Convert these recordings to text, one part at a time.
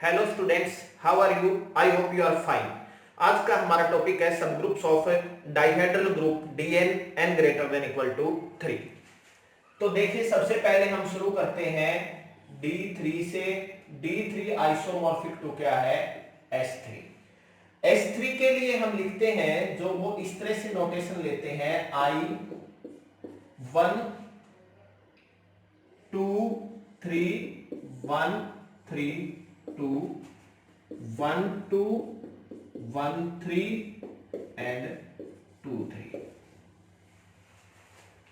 Hello students, how are you? I hope you are fine. आज का हमारा topic है sub groups of dihedral group Dn n greater than equal to 3। तो देखिए, सबसे पहले हम शुरू करते हैं D3 से। D3 आइसोमॉर्फिक टू क्या है? S3। S3 के लिए हम लिखते हैं, जो वो इस तरह से नोटेशन लेते हैं, I1 2 3 1 3 2 1 2 1 3 and 2 3।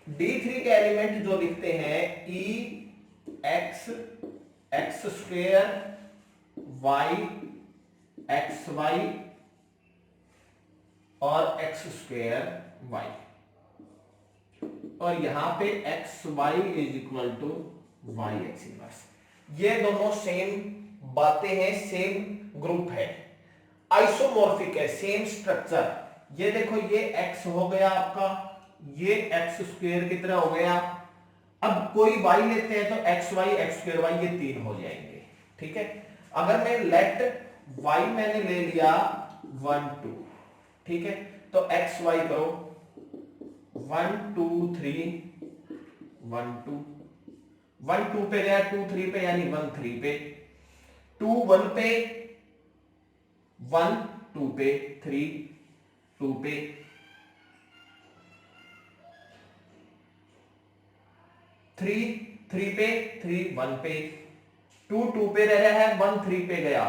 D3 के एलिमेंट जो लिखते हैं E x x square y x y और x स्क्वेयर y, और यहां पे x y is equal to y x inverse. ये दोनों सेम बातें हैं, सेम ग्रुप है, आइसोमॉर्फिक है, सेम स्ट्रक्चर। ये देखो, ये एक्स हो गया आपका, ये एक्स स्क्वायर की तरह हो गया। अब कोई वाई लेते हैं तो x y x square y, ये तीन हो जाएंगे। ठीक है, अगर मैं लेट वाई मैंने ले लिया 1 2, ठीक है, तो एक्स वाई करो 1 2 3 1 2 1 2 पे गया, 2 3 पे, यानी 1 3 पे, 2 1 पे, 1 2 पे, 3 2 पे, 3 3 पे, 3 1 पे, 2 2 पे रह रहा है, 1 3 पे गया,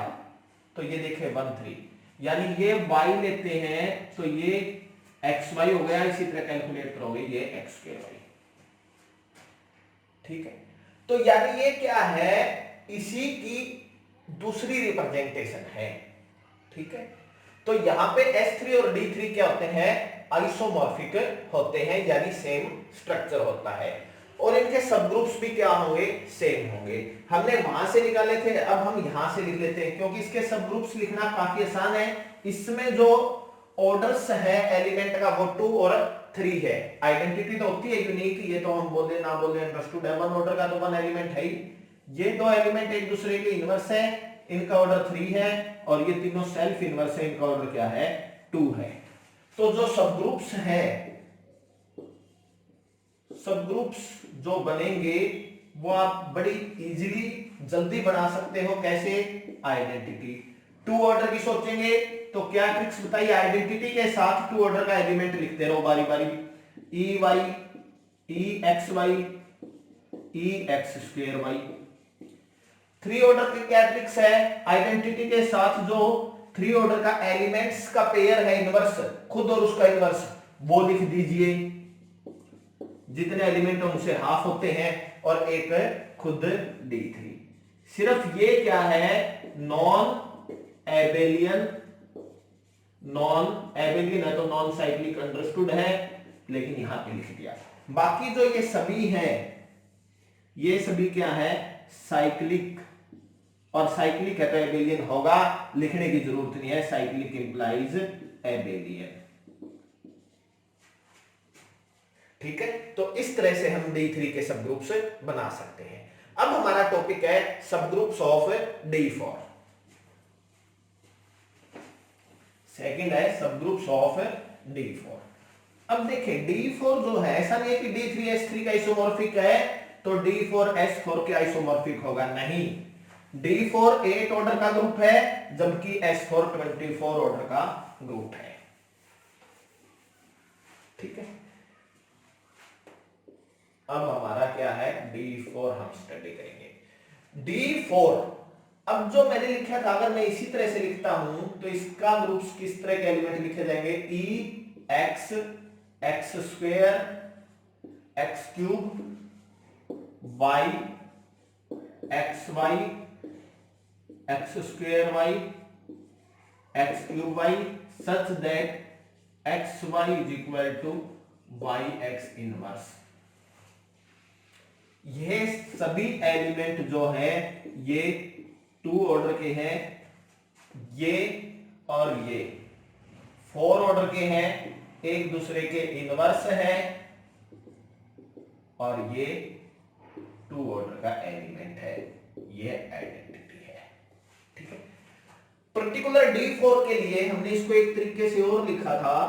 तो ये देखे 1 3, यानी ये y लेते हैं तो ये एक्स वाई हो गया। इसी तरह कैलकुलेट करोगे ये एक्स स्क्वायर वाई। ठीक है, तो यानी ये क्या है, इसी की दूसरी रिप्रेजेंटेशन है। ठीक है, तो यहां पे S3 और D3 क्या होते हैं? आइसोमॉर्फिक होते हैं, यानी सेम स्ट्रक्चर होता है, और इनके सब ग्रुप्स भी क्या होंगे? सेम होंगे। हमने वहां से निकाले थे, अब हम यहां से लिख लेते हैं, क्योंकि इसके सब ग्रुप्स लिखना काफी आसान है। इसमें जो ऑर्डर्स है एलिमेंट का, वो 2 और 3 है। आइडेंटिटी तो होती है यूनिक, ये तो हम बोले ना बोले अंडरस्टूड है। वन ऑर्डर का तो वन एलिमेंट है ही। ये दो एलिमेंट एक दूसरे के इनवर्स है, इनका ऑर्डर 3 है, और ये तीनों सेल्फ इनवर्स है, इनका ऑर्डर क्या है? 2 है। तो जो सब ग्रुप्स है, सब ग्रुप्स जो बनेंगे वो आप बड़ी इजीली जल्दी बना सकते हो। कैसे? आइडेंटिटी 2 ऑर्डर की सोचेंगे तो क्या ट्रिक्स बताइए? आइडेंटिटी के साथ 2 ऑर्डर का एलिमेंट लिखते रहो बारी बारी, ई वाई ई एक्स वाई ई एक्स स्क्वायर वाई। 3 ऑर्डर की क्या ट्रिक्स है? आइडेंटिटी के साथ जो 3 ऑर्डर का एलिमेंट्स का पेयर है, इनवर्स खुद और उसका इनवर्स, वो लिख दीजिए। जितने एलिमेंट हैं उनसे हाफ होते हैं, और एक खुद D3। सिर्फ ये क्या है? नॉन एबेलियन है तो नॉन साइक्लिक अंडरस्टूड है, लेकिन यहां पे लिख दिया। बाकी जो ये सभी है, ये सभी क्या है? साइक्लिक, और साइक्लिक है तो एबेलियन होगा, लिखने की जरूरत नहीं है। Cyclic implies Abelian. ठीक है, तो इस तरह से हम D3 के सब ग्रुप्स बना सकते हैं। अब हमारा टॉपिक है sub groups of D4। Second है सब ग्रुप्स ऑफ D4। अब देखिए, D4 जो है, ऐसा नहीं है कि D3 S3 का आइसोमॉर्फिक है तो D4 S4 के आइसोमॉर्फिक होगा, नहीं। D4 8 ऑर्डर का ग्रुप है, जबकि S4 24 ऑर्डर का ग्रुप है। ठीक है, अब हमारा क्या है? D4 हम स्टडी करेंगे। D4, अब जो मैंने लिखा था, अगर मैं इसी तरह से लिखता हूं तो इसका ग्रुप्स किस तरह के एलिमेंट लिखे जाएंगे? E x x square x cube y x y x square y x cube y, such that x y is equal to y x inverse. ये सभी एलिमेंट जो है ये 2 ऑर्डर के हैं, ये और ये 4 ऑर्डर के हैं, एक दूसरे के इनवर्स है, और ये 2 ऑर्डर का एलिमेंट है। ये आइडेंटिटी है। ठीक है, पर्टिकुलर D4 के लिए हमने इसको एक तरीके से और लिखा था,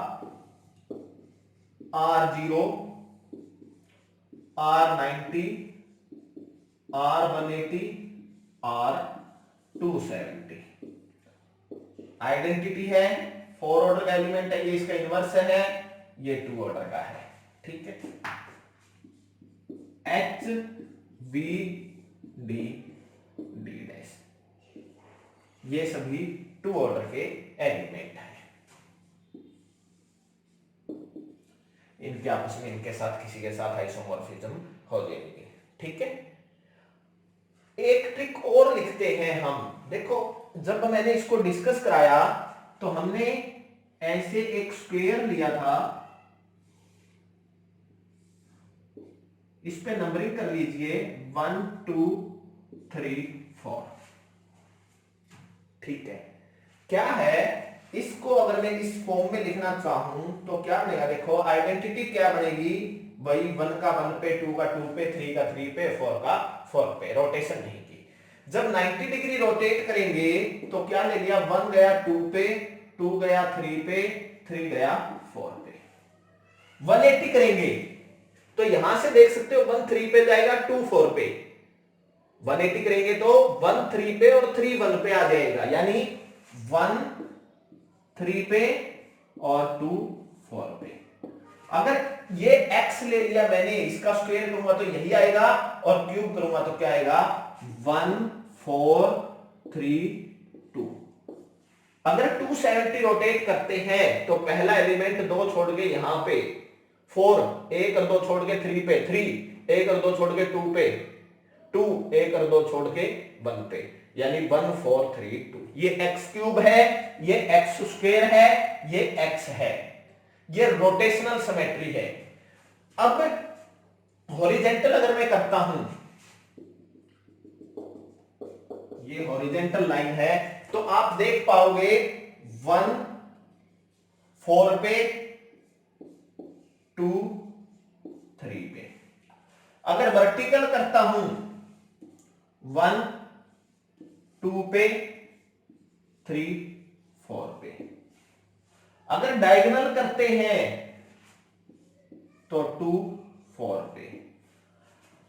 R0, R90, R180, R270 identity है, 4 ऑर्डर का एलिमेंट है, ये इसका इनवर्स है, ये 2 ऑर्डर का है। ठीक है, H V D D dash, ये सभी 2 ऑर्डर के एलिमेंट हैं। इनके आपस में इनके साथ किसी के साथ आइसोमॉर्फिज्म हो जाएगी। ठीक है, एक ट्रिक और लिखते हैं हम। देखो, जब मैंने इसको डिस्कस कराया तो हमने ऐसे एक स्क्वायर लिया था, इस पे नंबरिंग कर लीजिए 1 2 3 4। ठीक है, क्या है, इसको अगर मैं इस फॉर्म में लिखना चाहूं तो क्या बनेगा, देखो आइडेंटिटी क्या बनेगी, वही 1 का 1 पे, 2 का 2 पे, 3 का 3 पे, 4 का 4 पे, रोटेशन नहीं की। जब 90 डिग्री रोटेट करेंगे तो क्या ले लिया, 1 गया 2 पे, 2 गया 3 पे, 3 गया 4 पे। 180 करेंगे तो यहां से देख सकते हो 1 3 पे जाएगा, 2 4 पे। 180 करेंगे तो 1 3 पे और 3 1 पे आ जाएगा, यानी 1 3 पे और 2 4 पे। अगर ये x ले लिया मैंने, इसका स्क्वायर करूंगा तो यही आएगा, और क्यूब करूंगा तो क्या आएगा, 1 4 3 2। अगर 270 रोटेट करते हैं तो पहला एलिमेंट 2 छोड़ के यहां पे 4, 1 और 2 छोड़ के 3 पे 3, 1 और 2 छोड़ के 2 पे 2, 1 और 2 छोड़ के 1 पे, यानी 1 4 3 2। ये एक्स क्यूब है, ये एक्स स्क्वायर है, ये एक्स है, ये रोटेशनल सिमेट्री है। अब हॉरिजेंटल अगर मैं करता हूं, ये हॉरिजेंटल लाइन है, तो आप देख पाओगे 1 4 पे, 2 3 पे। अगर वर्टिकल करता हूं 1 2 पे, 3 4 पे। अगर डायगोनल करते हैं तो 2 4 पे।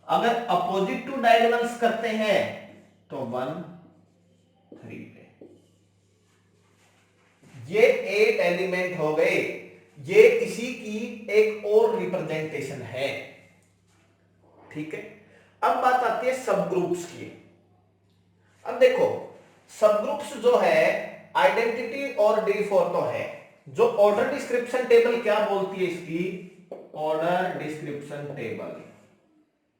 अगर अपोजिट टू डायगोनल्स करते हैं तो 1 3 पे। ये 8 एलिमेंट हो गए, ये इसी की एक और रिप्रेजेंटेशन है। ठीक है, अब बात आती है सब ग्रुप्स की। अब देखो, सब ग्रुप्स जो है, आइडेंटिटी और D4 तो है, जो ऑर्डर डिस्क्रिप्शन टेबल क्या बोलती है इसकी, ऑर्डर डिस्क्रिप्शन टेबल।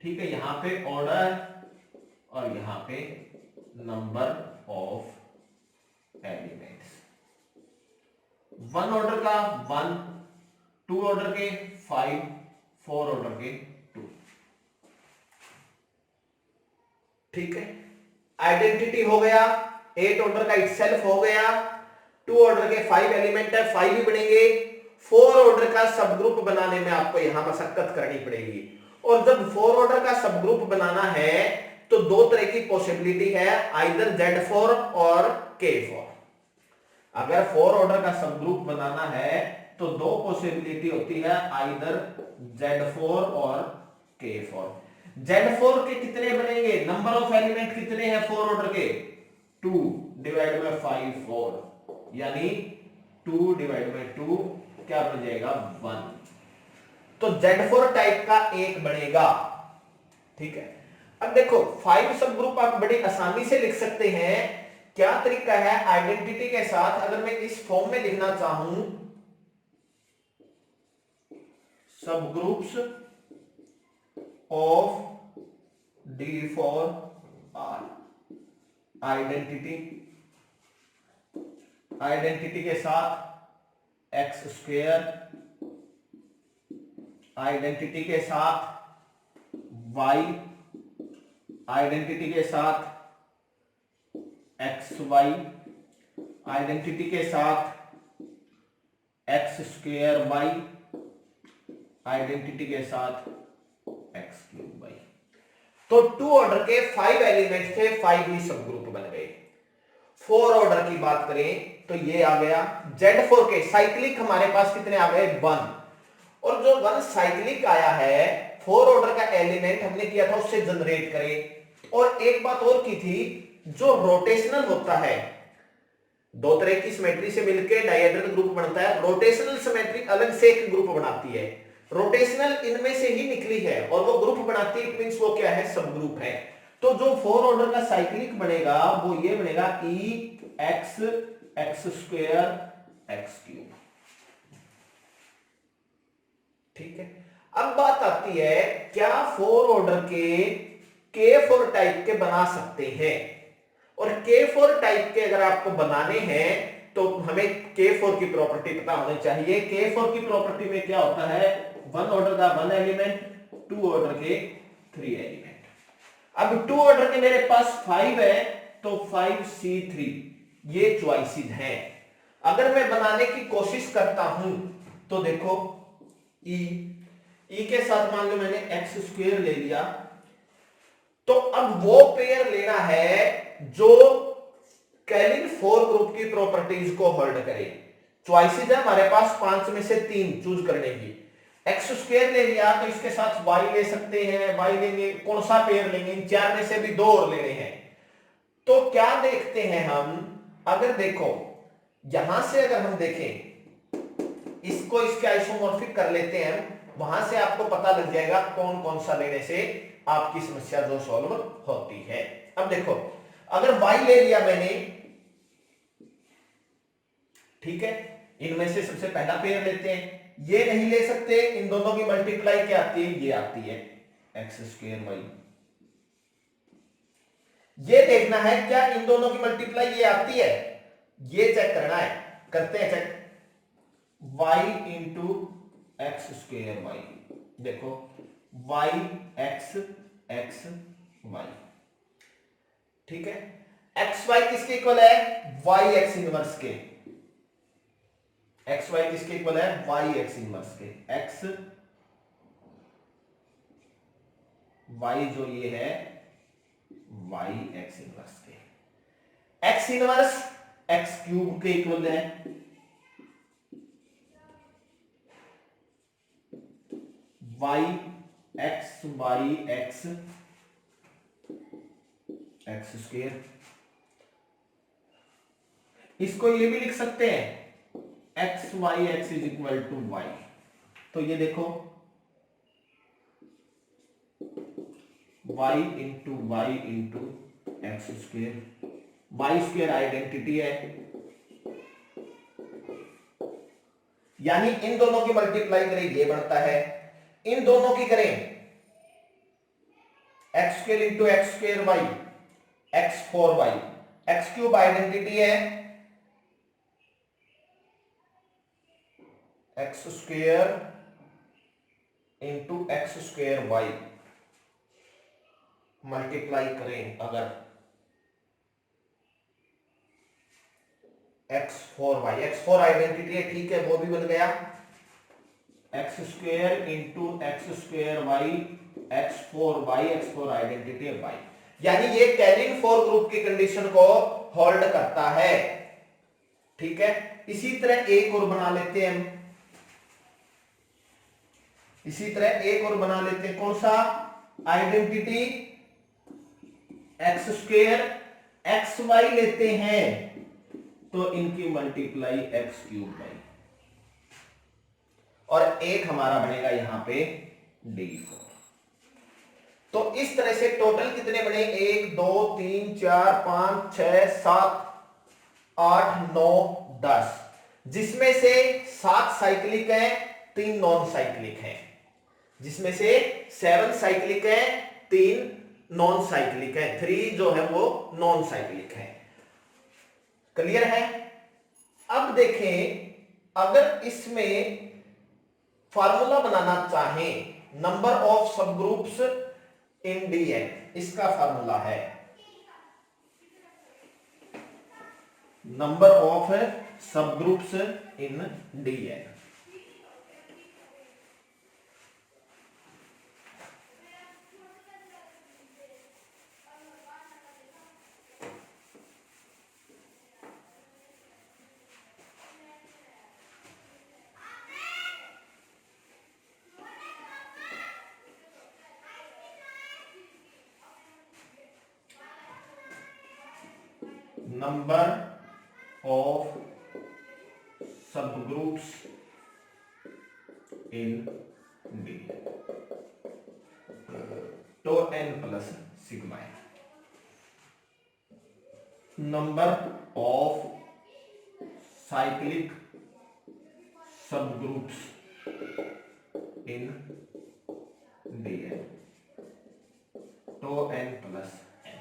ठीक है, यहां पे ऑर्डर और यहां पे नंबर ऑफ एलिमेंट्स। 1 ऑर्डर का 1, 2 ऑर्डर के 5, 4 ऑर्डर के 2। ठीक है, आइडेंटिटी हो गया, 8 ऑर्डर का इटसेल्फ हो गया, 2 ऑर्डर के 5 एलिमेंट है, 5 भी बनेंगे। 4 ऑर्डर का सब ग्रुप बनाने में आपको यहां मशक्कत करनी पड़ेगी, और जब 4 ऑर्डर का सब ग्रुप बनाना है तो 2 तरह की पॉसिबिलिटी है, आइदर Z4 और K4। अगर 4 ऑर्डर का सब ग्रुप बनाना है तो 2 पॉसिबिलिटी होती है, आइदर Z4 और K4। Z4 के कितने बनेंगे, नंबर ऑफ एलिमेंट कितने हैं 4 ऑर्डर के, 2 डिवाइड बाय 5 4, यानी 2 डिवाइड बाय 2 क्या बन जाएगा, 1। तो Z4 टाइप का एक बनेगा। ठीक है, अब देखो 5 सब ग्रुप आप बड़ी आसानी से लिख सकते हैं। क्या तरीका है, आइडेंटिटी के साथ अगर मैं इस फॉर्म में लिखना चाहूं, सब groups of D4 R, identity के साथ एक्स स्क्वायर, आइडेंटिटी के साथ वाई, आइडेंटिटी के साथ एक्स वाई, आइडेंटिटी के साथ एक्स स्क्वायर वाई, आइडेंटिटी के साथ एक्स क्यूब वाई। तो 2 ऑर्डर के 5 एलिमेंट्स थे, 5 ही सब ग्रुप बन गए। फोर ऑर्डर की बात करें तो ये आ गया Z4 के साइक्लिक हमारे पास कितने आ गए 1, और जो 1 साइक्लिक आया है फोर ऑर्डर का एलिमेंट हमने किया था उससे जनरेट करें। और एक बात और की थी, जो रोटेशनल होता है, दो तरह की सिमेट्री से मिलकर डायहेड्रल ग्रुप बनता है, रोटेशनल सिमेट्री अलग से एक ग्रुप बनाती है, रोटेशनल इनमें से ही निकली है और वो ग्रुप बनाती है, इट मींस वो क्या है, सब ग्रुप है। तो जो फोर ऑर्डर का साइक्लिक बनेगा वो ये बनेगा E X x square x cube. ठीक है, अब बात आती है क्या फोर ऑर्डर के फोर टाइप के बना सकते हैं, और के फोर टाइप के अगर आपको बनाने हैं तो हमें के फोर की प्रॉपर्टी पता होनी चाहिए। के फोर की प्रॉपर्टी में क्या होता है, वन ऑर्डर का वन एलिमेंट, टू ऑर्डर के थ्री एलिमेंट। अब टू ऑर्डर के मेरे पास 5 है तो 5C3 ये चॉइसेस हैं। अगर मैं बनाने की कोशिश करता हूं तो देखो ई के साथ मान लो मैंने एक्स स्क्वायर ले लिया, तो अब वो पेयर लेना है जो कैलिन फोर ग्रुप की प्रॉपर्टीज को होल्ड करे। चॉइसेस है हमारे पास 5 में से 3 चूज करने की। एक्स स्क्वायर ले लिया तो इसके साथ वाई ले सकते हैं, वाई लेंगे, कौन सा पेयर लेंगे, इन 4 में से भी 2 और लेने हैं। तो क्या देखते हैं हम, अगर देखो यहां से अगर हम देखें इसको इसके आइसोमॉर्फिक कर लेते हैं, वहां से आपको पता लग जाएगा कौन कौन सा लेने से आपकी समस्या जो सॉल्व होती है। अब देखो अगर y ले लिया मैंने, ठीक है, इनमें से सबसे पहला पेयर लेते हैं, ये नहीं ले सकते, इन दोनों की मल्टीप्लाई क्या आती है, ये आती है एक्स स्क्वायर वाई। ये देखना है क्या इन दोनों की मल्टीप्लाई ये आती है, ये चेक करना है, करते हैं check. y into x square y, देखो y एक्स एक्स वाई, ठीक है, एक्स वाई किसके इक्वल है, y एक्स इनवर्स के, एक्स वाई किसके इक्वल है, y एक्स इनवर्स के, एक्स वाई जो ये है y एक्स इनवर्स के, एक्स इनवर्स एक्स क्यूब के इक्वल है, y एक्स एक्स स्क्वायर। इसको ये भी लिख सकते हैं x y x is equal to y. तो ये देखो y into y into x square, y square identity है, यानी इन दोनों की मल्टीप्लाई करें ये बनता है, इन दोनों की करें X square into x square Y X four Y, x cube identity है X square into x square Y, multiply करें अगर X four Y, X four identity है, ठीक है, वो भी बन गया X square into x square Y X four Y, X four identity है वाई, यानी ये कैलिन फोर ग्रुप की कंडीशन को होल्ड करता है। ठीक है, इसी तरह एक और बना लेते हैं हम, इसी तरह एक और बना लेते हैं, कौन सा, identity x square x y लेते हैं तो इनकी मल्टीप्लाई एक्स क्यूब वाई, और एक हमारा बनेगा यहां पे D4। तो इस तरह से टोटल कितने बने, 1 2 3 4 5 6 7 8 9 10, जिसमें से 7 साइक्लिक है, 3 नॉन साइक्लिक है, जिसमें से 7 साइक्लिक है, 3 नॉन साइक्लिक है, 3 जो है वो नॉन साइक्लिक है। क्लियर है। अब देखें अगर इसमें फार्मूला बनाना चाहें number of sub groups in Dn, इसका फार्मूला है number of sub groups in Dn। number of subgroups in D, तो n प्लस सिग्मा है। Number of cyclic subgroups in Dn, तो n प्लस n।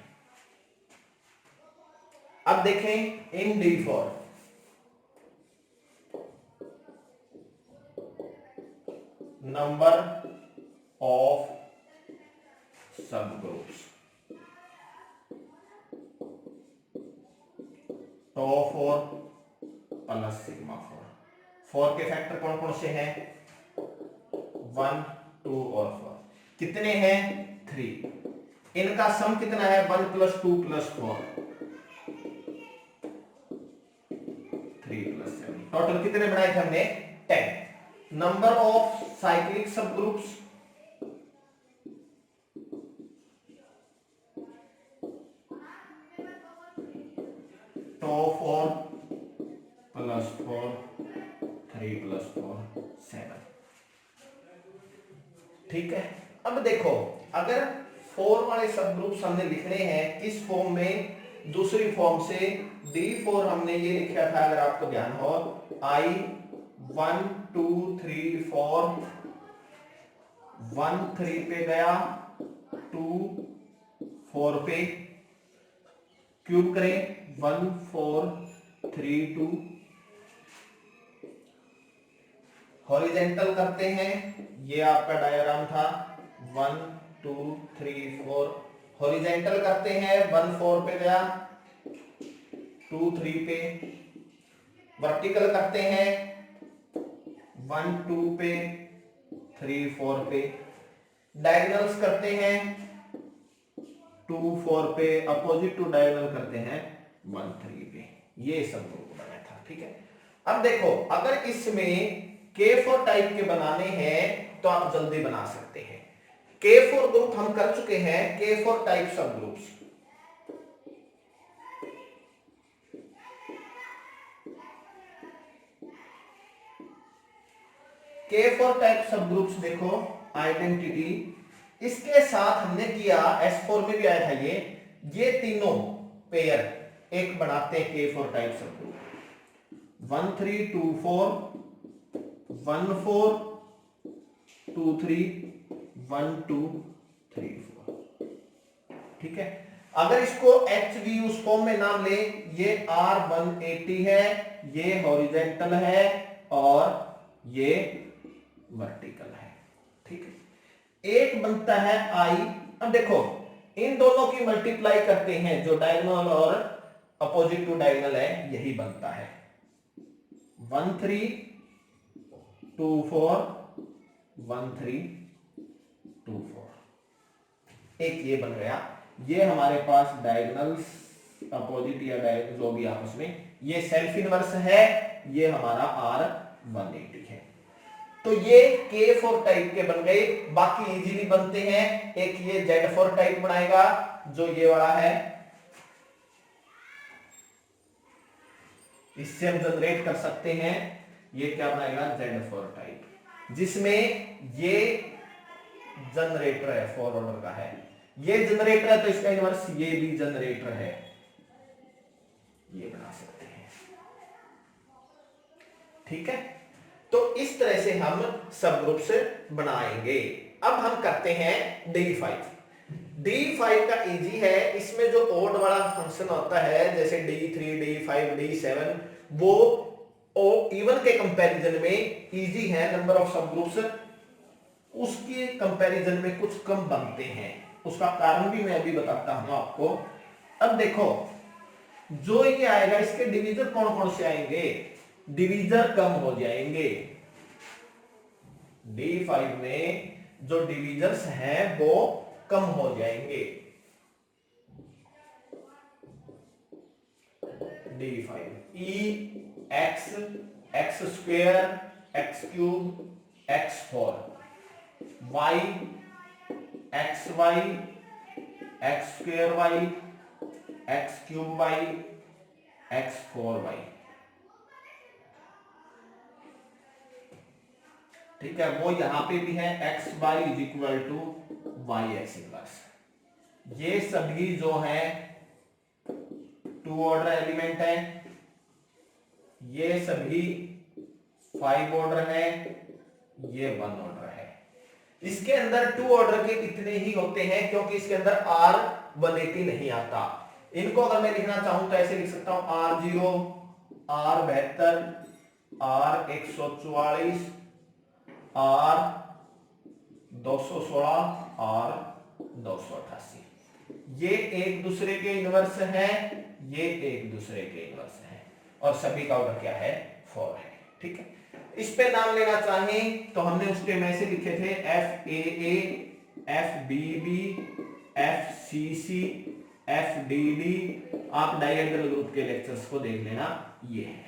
अब देखें इन D4, number of सबग्रुप्स, तो 4 plus sigma 4 के factor कौन कौन से हैं? 1, 2 और 4। कितने हैं? 3। इनका सम कितना है? 1 + 2 + 4, 3 + 7। टोटल कितने बनाए थे हमने? 10। नंबर ऑफ साइक्लिक सबग्रुप्स, तो 4 + 4, 3 + 4 7। ठीक है। अब देखो, अगर 4 वाले सब ग्रुप्स हमने लिखने हैं किस फॉर्म में? दूसरी फॉर्म से। D4 हमने ये लिखा था, अगर आपको ध्यान हो, I 1 2 3 4, 1 3 पे गया, 2 4 पे, क्यूब करें 1 4 3 2, हॉरिजेंटल करते हैं, ये आपका डायग्राम था 1 2 3 4। हॉरिजेंटल करते हैं 1 4 पे गया, 2 3 पे। वर्टिकल करते हैं 1 2 पे, 3 4 पे। डायगोनल्स करते हैं 2 4 पे, अपोजिट टू डायगोनल करते हैं 1 3 पे। ये सब ग्रुप बना था। ठीक है। अब देखो, अगर इसमें K4 टाइप के बनाने हैं तो आप जल्दी बना सकते हैं। K4 ग्रुप हम कर चुके हैं, K4 टाइप सब ग्रुप्स। K4 टाइप सब ग्रुप्स देखो, आइडेंटिटी, इसके साथ हमने किया, S4 में भी आया था ये तीनों पेयर एक बनाते हैं K4 टाइप सब ग्रुप। 1 3 2 4, 1 4 2 3, 1 2 3 4। ठीक है। अगर इसको HV उस फॉर्म में नाम ले, ये R180 है, ये हॉरिजेंटल है और ये वर्टिकल है। ठीक है। एक बनता है I। अब देखो, इन दोनों की मल्टीप्लाई करते हैं, जो डायगोनल और अपोजिट टू डायगोनल है, यही बनता है 1 3 2 4, 1 3 2 4। एक ये बन गया। ये हमारे पास डायगोनल्स, अपोजिट या डायगोनल जो भी आपस में, ये सेल्फ इनवर्स है, ये हमारा R180 है। तो ये K4 टाइप के बन गए। बाकी इजीली बनते हैं। एक ये Z4 टाइप बनाएगा, जो ये वाला है, इससे हम जनरेट कर सकते हैं। ये क्या बनाएगा? Z4 टाइप, जिसमें ये जनरेटर है, 4 ऑर्डर का है। ये जनरेटर है तो इसका इनवर्स ये भी जनरेटर है, ये बना सकते हैं। ठीक है। तो इस तरह से हम सब ग्रुप्स बनाएंगे। अब हम करते हैं D5। D5 का इजी है। इसमें जो ओड वाला फंक्शन होता है, जैसे D3 D5 D7, वो इवन के कंपैरिजन में इजी है। नंबर ऑफ सब ग्रुप्स उसके कंपैरिजन में कुछ कम बनते हैं। उसका कारण भी मैं अभी बताता हूं आपको। अब देखो, जो ये आएगा, इसके डिवीजर कौन कौन से आएंगे? डिवीजर कम हो जाएंगे। D5 में जो डिवीजर्स हैं वो कम हो जाएंगे। D5 E x x square x cube x4, y x y x square y x cube y x4y, ठीक है, वो यहां पे भी है x y is equal to y x inverse. ये सभी जो है 2 ऑर्डर एलिमेंट है, ये सभी 5 ऑर्डर है, ये 1 ऑर्डर है। इसके अंदर 2 ऑर्डर के इतने ही होते हैं क्योंकि इसके अंदर R 180 नहीं आता। इनको अगर मैं लिखना चाहूं तो ऐसे लिख सकता हूं R0, R72, R144, R216, R288। ये एक दूसरे के इनवर्स हैं, ये एक दूसरे के इनवर्स हैं, और सभी का ऑर्डर क्या है 4 है। ठीक है, इस पे नाम लेना चाहें तो हमने उस टाइम ऐसे लिखे थे FAA, FBB, FCC, FDD। आप डायगोनल ग्रुप के लेक्चर्स को देख लेना, ये है।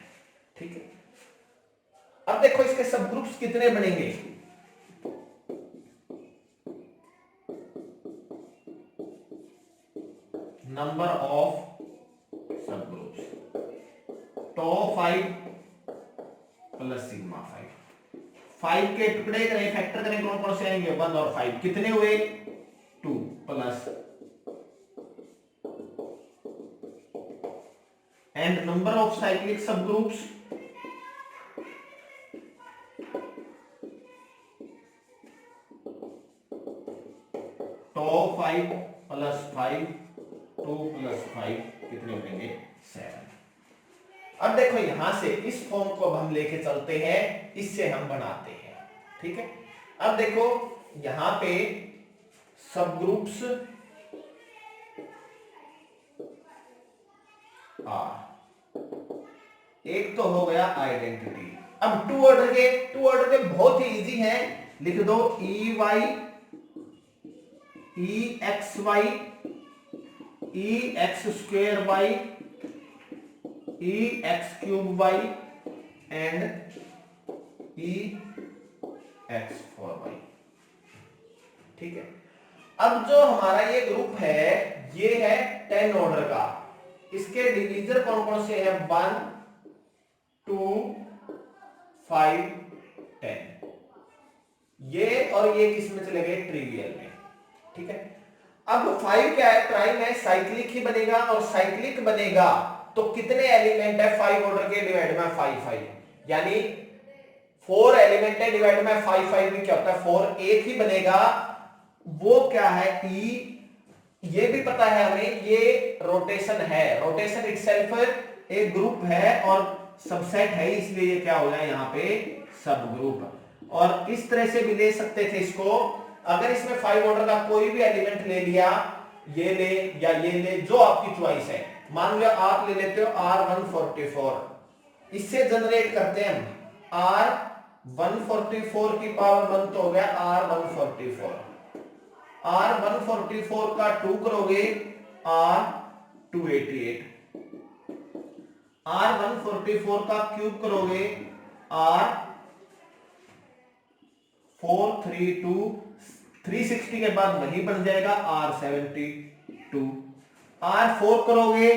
ठीक है, अब देखो इसके सब ग्रुप्स कितने बनेंगे। Number of sub groups to 5 plus sigma 5। 5 के टुकड़े करें, फैक्टर करें, कौन कौन से आएंगे 1 और 5, कितने हुए 2 plus and number of cyclic सब ग्रुप्स टो 5 प्लस 5, 2 प्लस 5 कितने बनेंगे 7। अब देखो यहां से इस फॉर्म को हम लेके चलते हैं, इससे हम बनाते हैं। ठीक है, अब देखो यहां पे सब ग्रुप्स आर, एक तो हो गया आइडेंटिटी। अब 2 ऑर्डर के बहुत ही इजी है, लिख दो EY, EXY, EX2Y, EX3Y and EX4Y। ठीक है, अब जो हमारा ये ग्रुप है, ये है 10 ऑर्डर का। इसके डिवीजर कौन कौन से हैं 1, 2, 5, 10। ये और ये किस में चले गए ट्रिवियल में। ठीक है, अब 5 क्या है, प्राइम है, साइक्लिक ही बनेगा, और साइक्लिक बनेगा तो कितने एलिमेंट है 5 ऑर्डर के, डिवाइड में 5 5, यानी 4 एलिमेंट है, डिवाइड में 5 5 में क्या होता है 4, एक ही बनेगा। वो क्या है E, ये भी पता है हमें, ये रोटेशन है, रोटेशन इटसेल्फ एक ग्रुप है और सबसेट है, इसलिए ये क्या हो गया यहाँ पे सब ग्रुप। और इस तरह से भी ले सकते थे इसको, अगर इसमें 5 ऑर्डर का कोई भी एलिमेंट ले लिया, ये ले या ये ले, जो आपकी चॉइस है। मान लो आप ले लेते हो R144, इससे जनरेट करते हैं हम R144 की पावर 1 तो हो गया R144, R144 का 2 करोगे R288, R144 का क्यूब करोगे R432, 360 के बाद वही बन जाएगा R72, R4 करोगे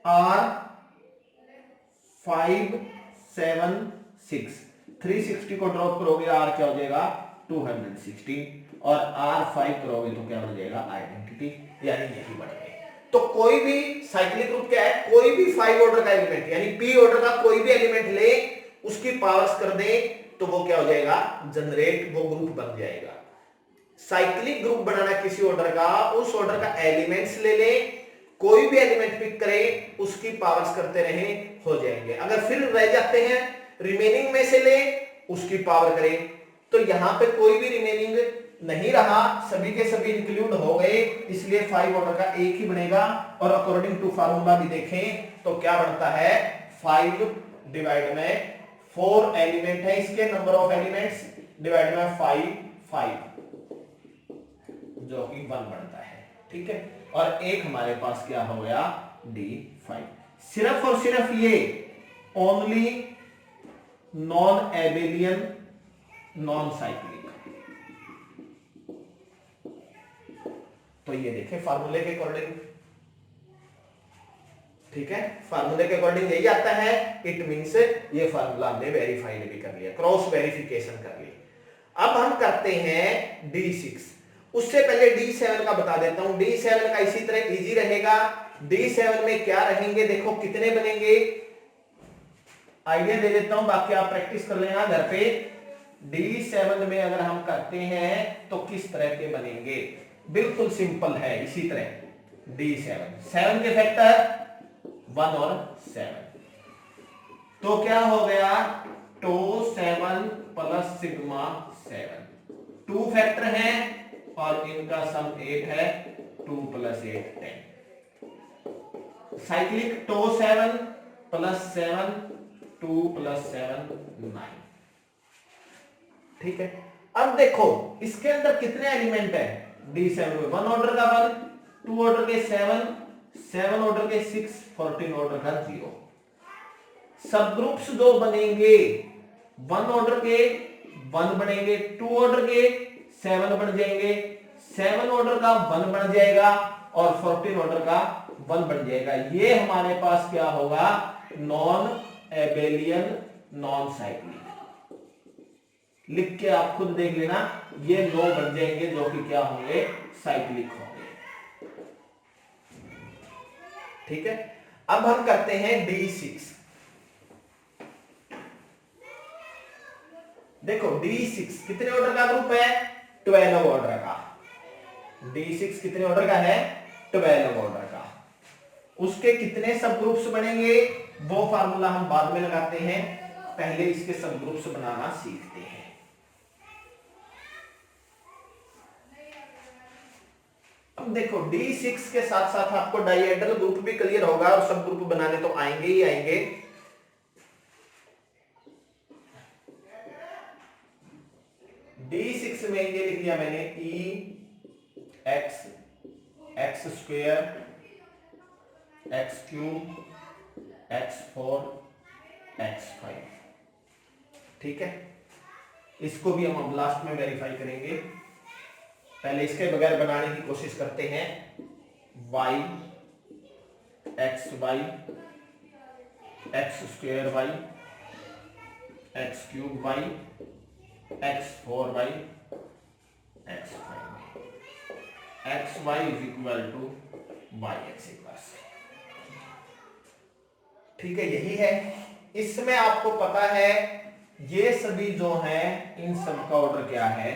R576, 360 को ड्रॉप करोगे R क्या हो जाएगा 216, और R5 करोगे तो क्या बन जाएगा आइडेंटिटी, यानी यही बन गए। तो कोई भी साइक्लिक ग्रुप क्या है, कोई भी 5 ऑर्डर का एलिमेंट, यानी P ऑर्डर का कोई भी एलिमेंट ले, उसकी पावर्स कर दे तो वो क्या हो जाएगा जनरेट, वो ग्रुप बन जाएगा। साइक्लिक ग्रुप बनाना किसी ऑर्डर का, उस ऑर्डर का एलिमेंट्स ले ले, कोई भी एलिमेंट पिक करे, उसकी पावर्स करते रहे, हो जाएंगे। अगर फिर रह जाते हैं, रिमेनिंग में से ले, उसकी पावर करें, तो यहां पे कोई भी रिमेनिंग नहीं रहा, सभी के सभी इंक्लूड हो गए, इसलिए 5 ऑर्डर का एक ही बनेगा। और अकॉर्डिंग टू फार्मूला भी देखें तो क्या बनता है 5 डिवाइड में 4 एलिमेंट है, इसके नंबर ऑफ एलिमेंट्स डिवाइड में 5 5, जो कि 1 बनता है। ठीक है, और एक हमारे पास क्या हो गया D5। सिर्फ और सिर्फ ये only non Abelian non cyclic. तो ये देखें फार्मूले के अकॉर्डिंग, ठीक है, फार्मूले के अकॉर्डिंग यही आता है, इट मींस ये फार्मूला हमने वेरीफाइड भी कर लिया, क्रॉस वेरिफिकेशन कर लिया। अब हम करते हैं D6। उससे पहले D7 का बता देता हूं। D7 का इसी तरह इजी रहेगा। D7 में क्या रहेंगे, देखो कितने बनेंगे, आइडिया दे देता हूं, बाकी आप प्रैक्टिस कर लेना घर पे। D7 में अगर हम करते हैं तो किस तरह के बनेंगे, बिल्कुल सिंपल है, इसी तरह D7 7 के फैक्टर 1 और 7, तो क्या हो गया, टो 7 प्लस सिग्मा 7, 2 फैक्टर हैं और इनका सम 8 है, 2 प्लस 8 10। साइक्लिक टो 7 प्लस 7, 2 प्लस 7 9। ठीक है, अब देखो इसके अंदर कितने एलिमेंट है D7 में, 1 ऑर्डर का 1, 2 ऑर्डर के 7, 7 ऑर्डर के 6, 14 ऑर्डर का 0। सब ग्रुप्स दो बनेंगे, 1 ऑर्डर के 1 बनेंगे, 2 ऑर्डर के 7 बन जाएंगे, 7 ऑर्डर का 1 बन जाएगा और 14 ऑर्डर का 1 बन जाएगा। ये हमारे पास क्या होगा, नॉन एबेलियन नॉन साइक्लिक। लिख के आप खुद देख लेना, ये 9 बन जाएंगे जो कि क्या होंगे, साइक्लिक होंगे। ठीक है, अब हम करते हैं D6। देखो D6 कितने ऑर्डर का ग्रुप है, 12 ऑर्डर का। D6 कितने ऑर्डर का है, 12 ऑर्डर का। उसके कितने सब ग्रुप्स बनेंगे, वो फार्मूला हम बाद में लगाते हैं, पहले इसके सब ग्रुप्स बनाना सीखते हैं। अब देखो D6 के साथ साथ आपको डाइहेड्रल ग्रुप भी क्लियर होगा और सब ग्रुप बनाने तो आएंगे ही आएंगे। D6 में ये लिख लिया मैंने, x square, x cube, x4, x5। ठीक है, इसको भी हम अब लास्ट में वेरीफाई करेंगे, पहले इसके बगैर बनाने की कोशिश करते हैं। y, xy, x square y, x cube y, x4y, x5, xy is equal to yx plus. ठीक है, यही है। इसमें आपको पता है ये सभी जो हैं, इन सब का ऑर्डर क्या है,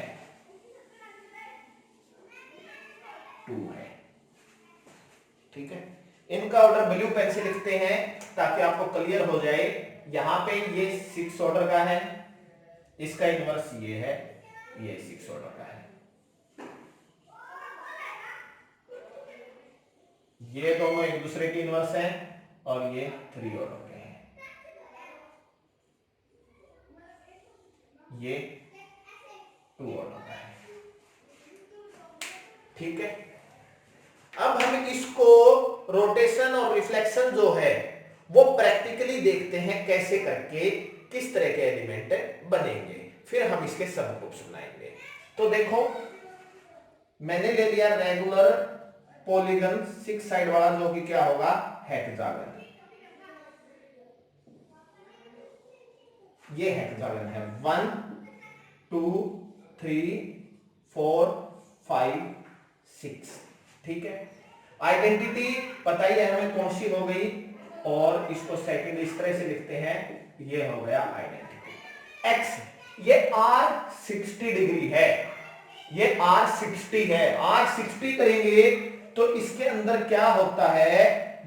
2 है। ठीक है, इनका ऑर्डर ब्लू पेन से लिखते हैं ताकि आपको क्लियर हो जाए। यहां पे ये 6 ऑर्डर का है, इसका इनवर्स ये है, ये 6 ऑर्डर का है। ये दोनों एक दूसरे के इनवर्स हैं और ये 3 ऑर्डर के हैं, ये 2 ऑर्डर का है। ठीक है, अब हम इसको रोटेशन और रिफ्लेक्शन जो है वो प्रैक्टिकली देखते हैं, कैसे करके किस तरह के एलिमेंट बनेंगे, फिर हम इसके सब ग्रुप्स बनाएंगे। तो देखो मैंने ले लिया रेगुलर पॉलीगन 6 साइड वाला, जो कि क्या होगा, हेक्सागन। ये हेक्सागन है, 1 2 3 4 5 6। ठीक है, आइडेंटिटी पता ही है हमें कौन सी हो गई, और इसको सेकंड इस तरह से लिखते हैं, ये हो गया आइडेंटिटी। x ये r 60 डिग्री है, ये r 60 है, r 60 करेंगे तो इसके अंदर क्या होता है,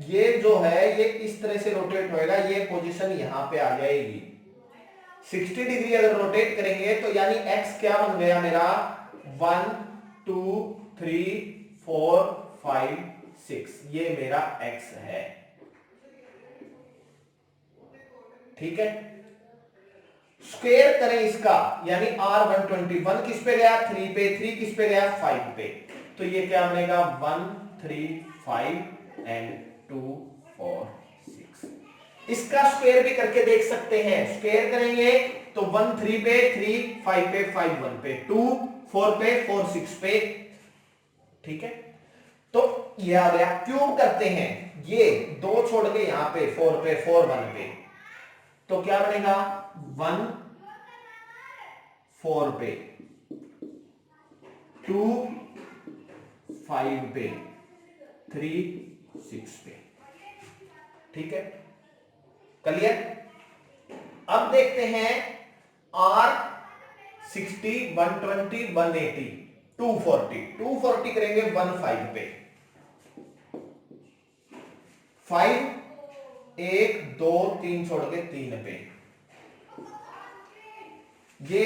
ये जो है ये इस तरह से रोटेट होएगा, ये पोजीशन यहां पे आ जाएगी। 60 डिग्री अगर रोटेट करेंगे तो यानी x क्या बन गया मेरा, 1 2 3 4 5 6, ये मेरा x है। ठीक है, स्क्वायर करें इसका, यानी r 121 किस पे गया, 3 पे, 3 किस पे गया, 5 पे, तो ये क्या बनेगा, 1 3 5 एंड 2 4 6। इसका स्क्वायर भी करके देख सकते हैं, स्क्वायर करेंगे तो 1 3 पे, 3 5 पे, 5 1 पे, 2 4 पे, 4 6 पे। ठीक है, तो ये आ गया। क्यूब करते हैं, ये 2 छोड़ के यहां पे 4 पे 4 1 पे, तो क्या बनेगा 1 4 पे, 2 5 पे, 3 6 पे। ठीक है, क्लियर। अब देखते हैं R 60 120 180 240, 240 करेंगे 1 5 पे, 5 1 2 3 छोड़ के 3 पे, ये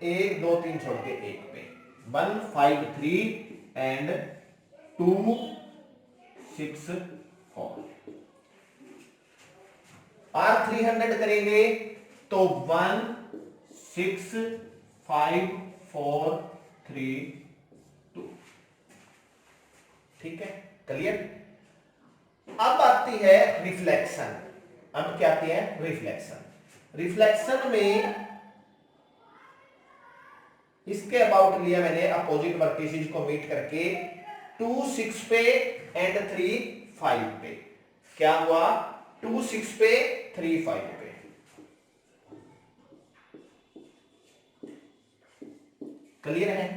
1 2 3 छोड़ के 1 पे, 1 5 3 एंड 2 6 4। R 300 करेंगे तो 1 6 5 4 3 2। ठीक है, क्लियर। अब आती है रिफ्लेक्शन। अब क्या आती है रिफ्लेक्शन। रिफ्लेक्शन में इसके अबाउट लिया मैंने अपोजिट वर्टिसेस को मीट करके 2 6 पे एंड 3 5 पे। क्या हुआ 2 6 पे 3 5 पे। क्लियर है।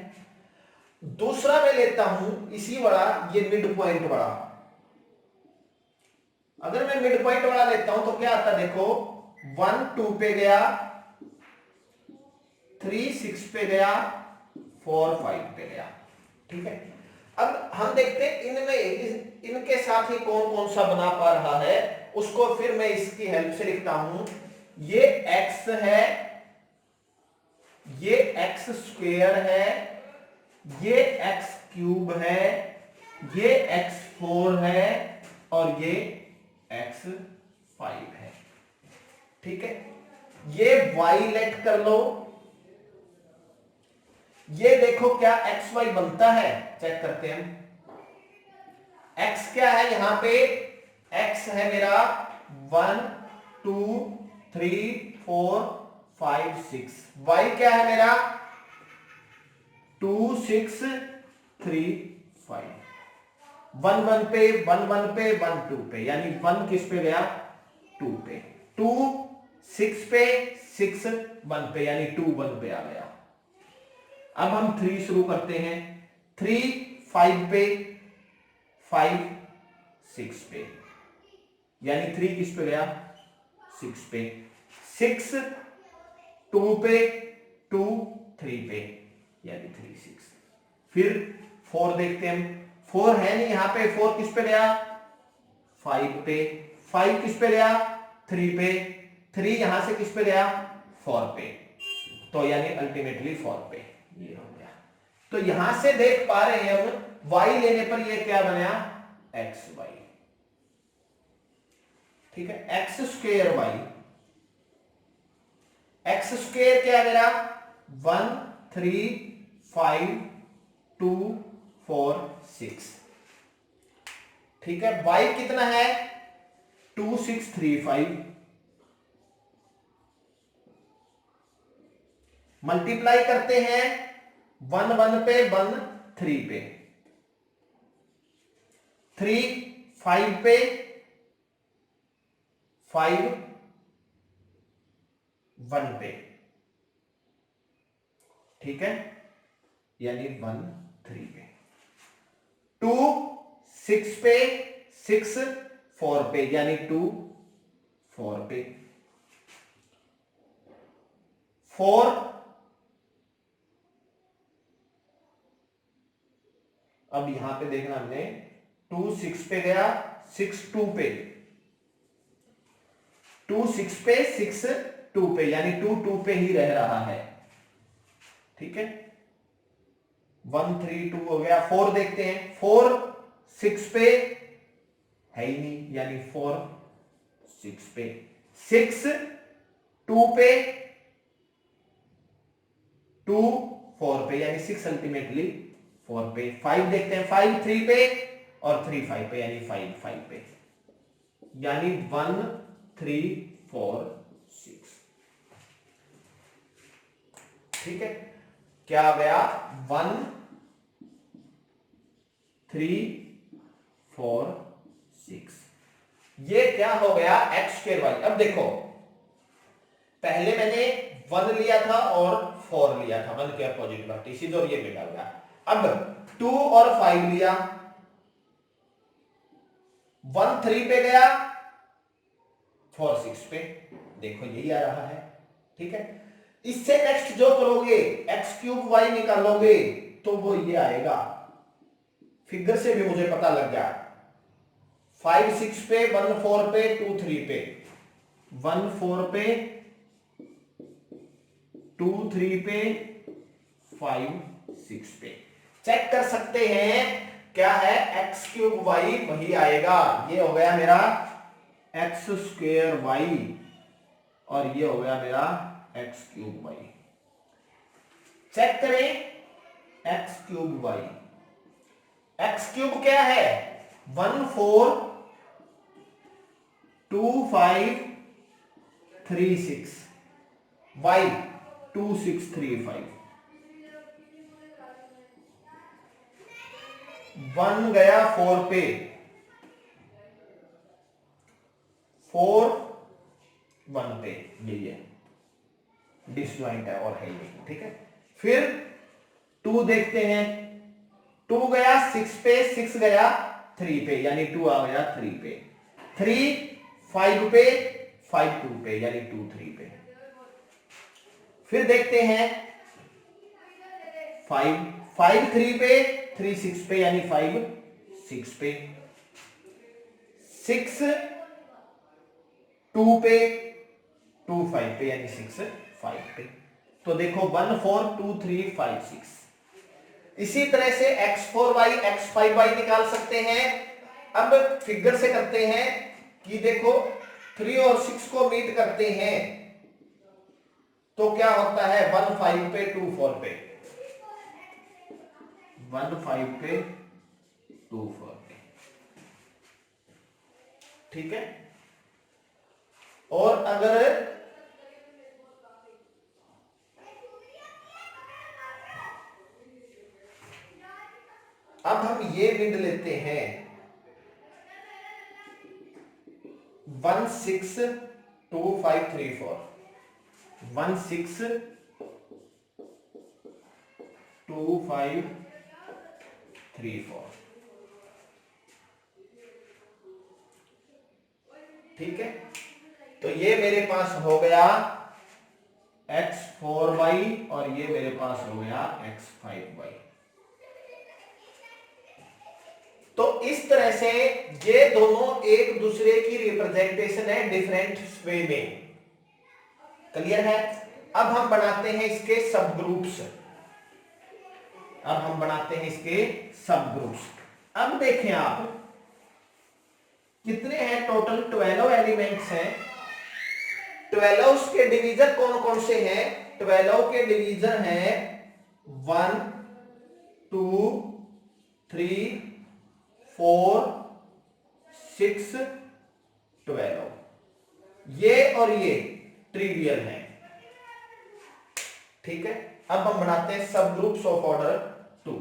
दूसरा मैं लेता हूं इसी वाला, ये मिड पॉइंट वाला। अगर मैं मिड पॉइंट वाला लेता हूं तो क्या आता देखो 1 2 पे गया, 3 6 पे गया, 4 5 पे गया। ठीक है, अब हम देखते हैं इनमें इनके साथ ही कौन कौन सा बना पा रहा है, उसको फिर मैं इसकी हेल्प से लिखता हूं। ये x है, ये x स्क्वेयर है, ये x क्यूब है, ये x4 है और ये x5 है। ठीक है, ये y लेट कर लो। ये देखो क्या एक्स वाई बनता है, चेक करते हैं हम। एक्स क्या है यहां पे, एक्स है मेरा 1 2 3 4 5 6। वाई क्या है मेरा 2 6 3 5। 1 1 पे 1 1 पे 1 2 पे, यानी 1 किस पे गया 2 पे, 2 6 पे 6 1 पे, यानी 2 1 पे आ गया। अब हम 3 शुरू करते हैं, 3 5 पे 5 6 पे, यानी 3 किस पे गया 6 पे, 6 2 पे 2 3 पे, यानी 3 6। फिर 4 देखते हैं हम, 4 है नहीं यहां पे, 4 किस पे गया 5 पे, 5 किस पे गया 3 पे, 3 यहां से किस पे गया 4 पे, तो यानी अल्टीमेटली 4 पे। ये हो गया। तो यहां से देख पा रहे हैं हम y लेने पर ये क्या बना एक्स वाई। ठीक है, x square y, x square क्या है मेरा 1 3 5 2 4 6। ठीक है, y कितना है 2 6 3 5, मल्टीप्लाई करते हैं 1 1 पे 1 3 पे, 3 5 पे 5 1 पे। ठीक है, यानी 1 3 पे, 2 6 पे 6 4 पे, यानी 2 4 पे, 4 अब यहां पे देखना हमने 2 6 पे गया, 6 2 पे, 2 6 पे 6 2 पे, यानी 2 2 पे ही रह रहा है। ठीक है, 1 3 2 हो गया। 4 देखते हैं, 4 6 पे है ही नहीं, यानी 4 6 पे, 6 2 पे 2 4 पे, यानी 6 अल्टीमेटली 4 पे। 5 देखते हैं, 5 3 पे और 3 5 पे, यानी 5 5 पे, यानी 1 3 4 6। ठीक है, क्या आ गया 1 3 4 6। ये क्या हो गया एक्स स्क्वायर वाई। अब देखो पहले मैंने 1 लिया था और 4 लिया था, 1 के अपोजिट वर्टिसेस और ये मिला गया। अब 2 और 5 लिया, 1 3 पे गया, 4 6 पे, देखो यही आ रहा है। ठीक है, इससे नेक्स्ट जो करोगे एक्स क्यूब वाई निकालोगे तो वो ये आएगा, फिगर से भी मुझे पता लग गया। 5 6 पे, 1 4 पे, 2 3 पे, 1 4 पे, 2 3 पे, 5 6 पे। चेक कर सकते हैं क्या है, एक्स क्यूब वाई वही आएगा। ये हो गया मेरा एक्स स्क्वायर वाई और ये हो गया मेरा एक्स क्यूब वाई। चेक करें x cube y. X cube क्या है 1 4 2 5 3 6, वाई 2 6 3 5। 1 गया 4 पे, 4 1 पे, ये डिसजॉइंट है और है नहीं। ठीक है, फिर 2 देखते हैं, 2 गया 6 पे, 6 गया 3 पे, यानी 2 आ गया 3 पे, 3 5 पे, 5 2 पे, यानी 2 3 पे। फिर देखते हैं 5 5 3 पे, 3 6 पे, यानी 5 6 पे, 6 2 पे, 2 5 पे, यानी 6 5 पे। तो देखो 1 4 2 3 5 6। इसी तरह से x4y x5y निकाल सकते हैं। अब फिगर से करते हैं कि देखो 3 और 6 को मीट करते हैं तो क्या होता है, 1 5 पे 2 4 पे, 1 5 पे 2 4 पे। ठीक है, और अगर अब हम ये मिड लेते हैं 1 6 2 5 3 4, 1 6 2 5 3 4। ठीक है, तो ये मेरे पास हो गया x4y और ये मेरे पास हो गया x5y। तो इस तरह से ये दोनों एक दूसरे की रिप्रेजेंटेशन है डिफरेंट वे में। क्लियर है। अब हम बनाते हैं इसके सब ग्रुप्स। अब देखें आप कितने हैं टोटल, 12 एलिमेंट्स हैं। 12 के डिवीजर कौन कौन से हैं, 12 के डिवीजर हैं 1 2 3 4 6 12। ये और ये ट्रिवियल है। ठीक है, अब हम बनाते हैं सब ग्रुप्स ऑफ ऑर्डर 2।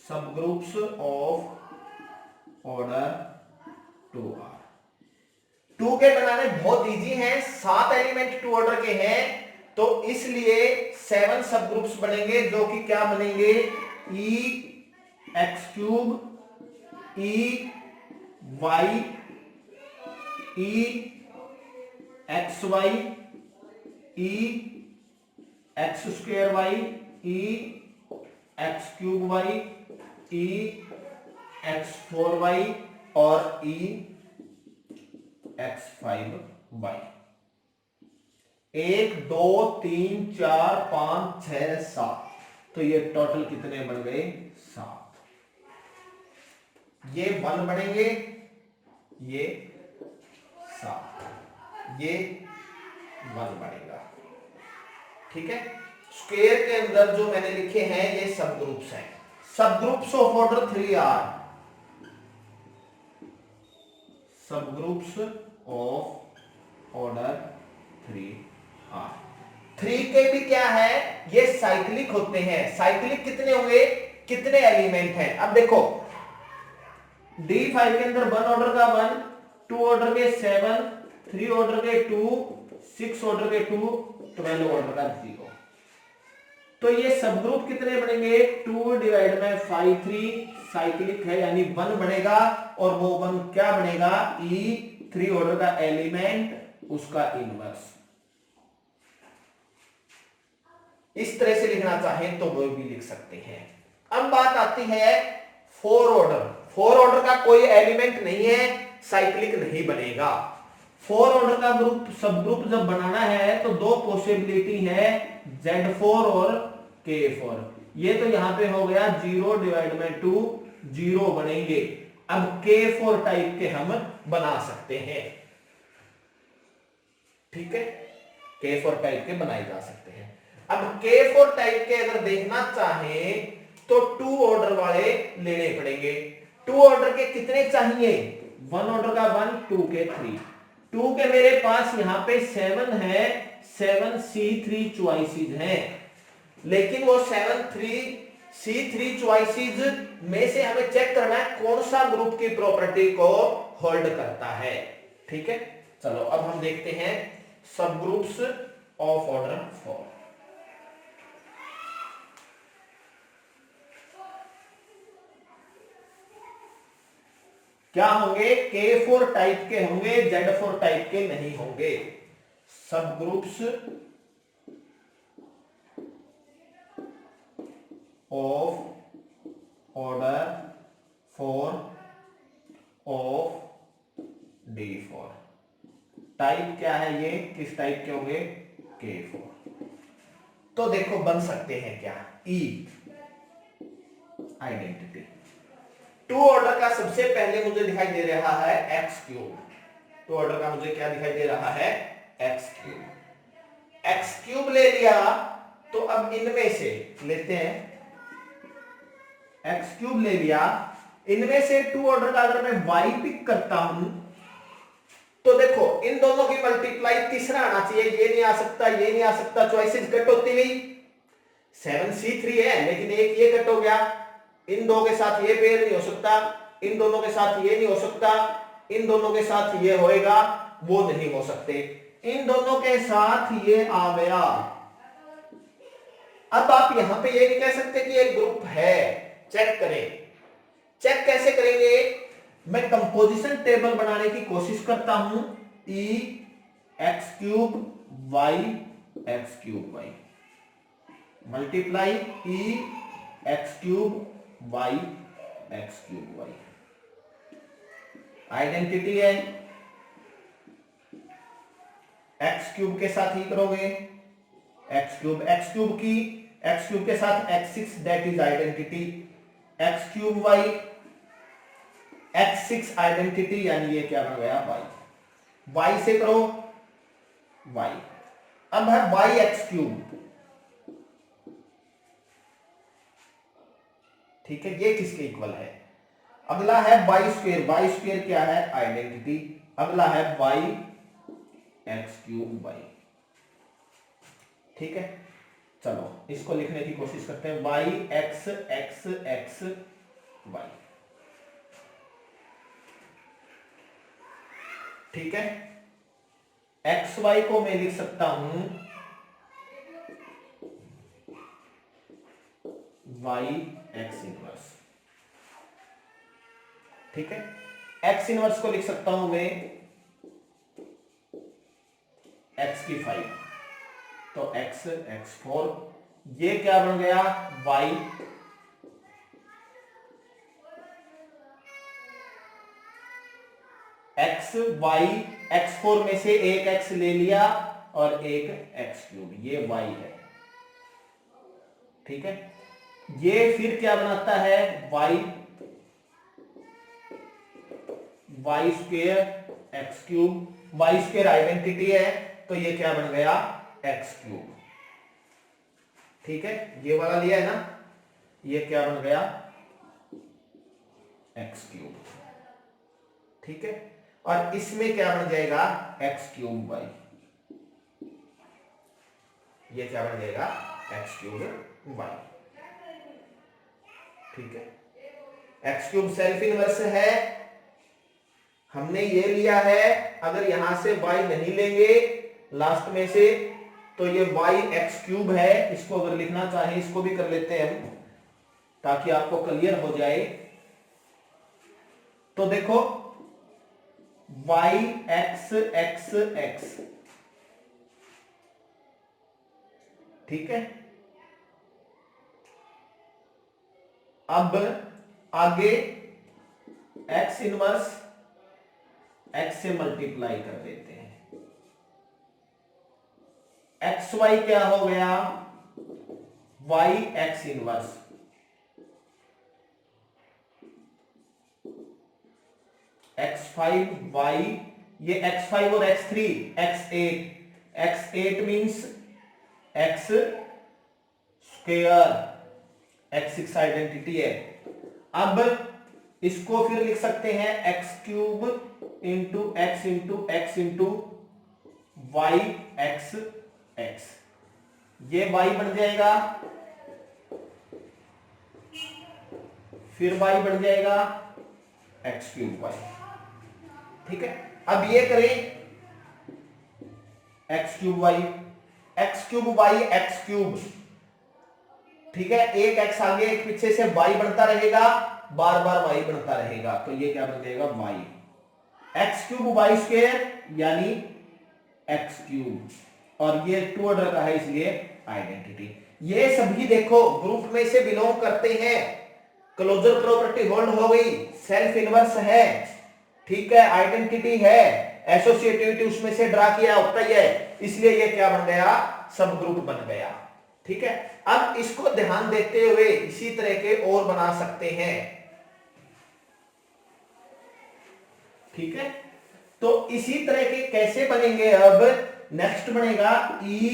सब ग्रुप्स ऑफ ऑर्डर 2 आर। 2 के बनाने बहुत इजी हैं, 7 एलिमेंट 2 ऑर्डर के हैं, तो इसलिए 7 सब ग्रुप्स बनेंगे जो कि क्या बनेंगे, ई एक्स क्यूब, ई वाई, ई एक्स वाई, ई एक्स स्क्वायर वाई, ई एक्स क्यूब वाई, ई एक्स 4 वाई और ई एक्स 5 वाई। 1 2 3 4 5 6 7, तो ये टोटल कितने बन गए, 7। ये 1 बनेंगे, ये 7, ये 1 बनेगा। ठीक है, स्क्वायर के अंदर जो मैंने लिखे हैं ये सब ग्रुप्स हैं। सब ग्रुप्स ऑफ ऑर्डर 3 आर, सब ग्रुप्स ऑफ ऑर्डर 3 आर। 3 के भी क्या है, ये साइक्लिक होते हैं। साइक्लिक कितने हुए, कितने एलिमेंट हैं। अब देखो D5 के अंदर 1 ऑर्डर का 1, 2 ऑर्डर के 7, 3 ऑर्डर के 2, 6 ऑर्डर के 2, 12 ऑर्डर का 0। तो ये सब ग्रुप कितने बनेंगे, 2 डिवाइड में 5 3 साइक्लिक है यानी 1 बनेगा, और वो 1 क्या बनेगा, E3 ऑर्डर का एलिमेंट उसका इनवर्स। इस तरह से लिखना चाहें तो वो भी लिख सकते हैं। अब बात आती है 4 ऑर्डर। 4 ऑर्डर का कोई एलिमेंट नहीं है, साइक्लिक नहीं बनेगा। 4 ऑर्डर का ग्रुप सब ग्रुप जब बनाना है तो दो पॉसिबिलिटी है, Z4 और K4। ये तो यहां पे हो गया 0 डिवाइड में 2, 0 बनेंगे। अब K4 टाइप के हम बना सकते हैं, ठीक है, K4 टाइप के बनाए जा सकते हैं। अब K4 टाइप के अगर देखना चाहें तो 2 ऑर्डर वाले लेने पड़ेंगे। 2 ऑर्डर के कितने चाहिए, 1 ऑर्डर का 1, 2 के 3। 2 के मेरे पास यहां पे 7 है, 7 C3 चॉइसेस हैं, लेकिन वो 7 C3 चॉइसेस में से हमें चेक करना है कौन सा ग्रुप की प्रॉपर्टी को होल्ड करता है, ठीक है। चलो अब हम देखते हैं सब ग्रुप्स ऑफ ऑर्डर 4। क्या होंगे, K4 टाइप के होंगे, Z4 टाइप के नहीं होंगे। सब groups of order 4 of D4। Type क्या है, ये किस टाइप के होंगे, K4। तो देखो बन सकते हैं क्या, E आइडेंटिटी। 2 ऑर्डर का सबसे पहले मुझे दिखाई दे रहा है एक्स क्यूब। 2 ऑर्डर का मुझे क्या दिखाई दे रहा है, एक्स क्यूब। एक्स क्यूब ले लिया, तो अब इनमें से लेते हैं, एक्स क्यूब ले लिया, इनमें से 2 ऑर्डर का अगर मैं वाई पिक करता हूं तो देखो इन दोनों की मल्टीप्लाई तीसरा आना चाहिए, ये नहीं आ सकता, ये नहीं आ सकता, चॉइसेस कट होती गई। 7C3 है लेकिन एक ये कट हो गया, इन दो के साथ ये पेयर नहीं हो सकता, इन दोनों के साथ ये नहीं हो सकता, इन दोनों के साथ ये होएगा, वो नहीं हो सकते, इन दोनों के साथ ये आ गया। अब आप यहां पे ये नहीं कह सकते कि एक ग्रुप है, चेक करें। चेक कैसे करेंगे, मैं कंपोजिशन टेबल बनाने की कोशिश करता हूं, E x cube y x cube y multiply E x cube y x cube y. Identity है, एक्स क्यूब के साथ ही करोगे, एक्स क्यूब की एक्स क्यूब के साथ x6 that is identity, x cube y x6 identity, यानी ये क्या बन गया y। y से करो y। अब है y एक्स क्यूब, ठीक है, ये किसके इक्वल है। अगला है y स्क्वायर क्या है, आइडेंटिटी। अगला है y एक्स क्यूब y, ठीक है। चलो इसको लिखने की कोशिश करते हैं, y x x x y, ठीक है। एक्स वाई को मैं लिख सकता हूं y एक्स इनवर्स, ठीक है। एक्स इनवर्स को लिख सकता हूं मैं x की 5, तो x x4, ये क्या बन गया y x y, x4 में से एक x ले लिया और एक x क्यूब, ये y है, ठीक है। ये फिर क्या बनाता है y square x cube, y square identity है, तो ये क्या बन गया एक्स क्यूब, ठीक है। ये वाला लिया है ना, ये क्या बन गया एक्स क्यूब, ठीक है। और इसमें क्या बन जाएगा एक्स क्यूब वाई, ये क्या बन जाएगा एक्स क्यूब वाई। ठीक है, एक्स क्यूब सेल्फ इनवर्स है, हमने ये लिया है। अगर यहां से y नहीं लेंगे लास्ट में से तो ये y एक्स क्यूब है। इसको अगर लिखना चाहें इसको भी कर लेते हैं हम, ताकि आपको क्लियर हो जाए। तो देखो y एक्स एक्स एक्स, ठीक है। अब आगे x इनवर्स x से मल्टीप्लाई कर देते हैं। एक्स वाई क्या हो गया, y x inverse x5 y, ये x5 और x3 x8 means x square, x6 identity है। अब इसको फिर लिख सकते हैं x cube into x into y x x, ये y बन जाएगा, फिर y बढ़ जाएगा एक्स क्यूब वाई, ठीक है। अब ये करें x cube y x cube, ठीक है। एक एक्स आगे एक पीछे से y बनता रहेगा, बार बार y बनता रहेगा, तो ये क्या बन जाएगा y x cube y square यानी एक्स क्यूब, और ये 2 ऑर्डर का है इसलिए आइडेंटिटी। ये सभी देखो ग्रुप में से बिलोंग करते हैं, क्लोजर प्रॉपर्टी होल्ड हो गई, सेल्फ इनवर्स है, ठीक है, आइडेंटिटी है, एसोसिएटिविटी उसमें से ड्रा किया होता ही है, इसलिए ये क्या बन गया, सब ग्रुप बन गया, ठीक है। अब इसको ध्यान देते हुए इसी तरह के और बना सकते हैं, ठीक है। तो इसी तरह के कैसे बनेंगे, अब नेक्स्ट बनेगा ई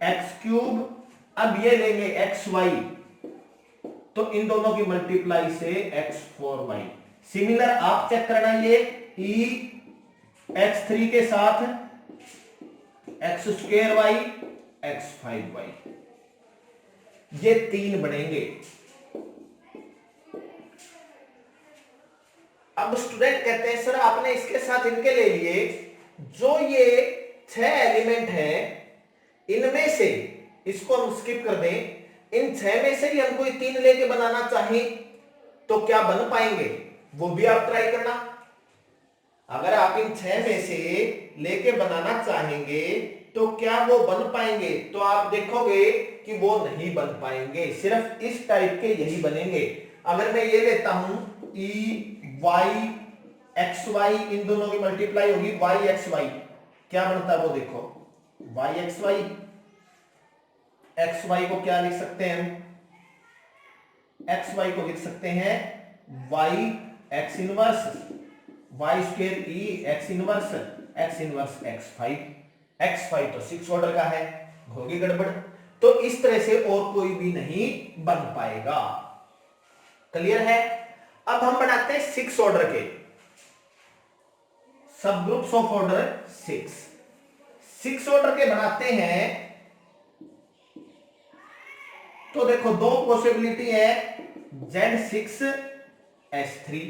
एक्स क्यूब, अब ये लेंगे एक्स वाई, तो इन दोनों की मल्टीप्लाई से x4y, सिमिलर आप चेक करना, ये ई x3 के साथ एक्स स्क्वायर वाई x5y, ये 3 बनेंगे। अब स्टूडेंट कहते हैं सर आपने इसके साथ इनके ले लिए, जो ये 6 एलिमेंट है इनमें से इसको हम स्किप कर दें, इन 6 में से ही हम कोई 3 लेके बनाना चाहें तो क्या बन पाएंगे, वो भी आप ट्राई करना। अगर आप इन 6 में से लेके बनाना चाहेंगे तो क्या वो बन पाएंगे, तो आप देखोगे कि वो नहीं बन पाएंगे, सिर्फ इस टाइप के यही बनेंगे। अगर मैं ये लेता हूं ई वाई एक्स वाई, इन दोनों की मल्टीप्लाई होगी वाई एक्स वाई, क्या बनता है वो देखो, y x y, x y को क्या लिख सकते हैं हम, एक्स वाई को लिख सकते हैं Y x inverse Y square E X inverse x5 तो 6 ऑर्डर का है, होगी गड़बड़। तो इस तरह से और कोई भी नहीं बन पाएगा, क्लियर है। अब हम बनाते हैं 6 ऑर्डर के सब ग्रुप्स ऑफ ऑर्डर 6 ऑर्डर के बनाते हैं। तो देखो 2 पॉसिबिलिटी है, Z6S3,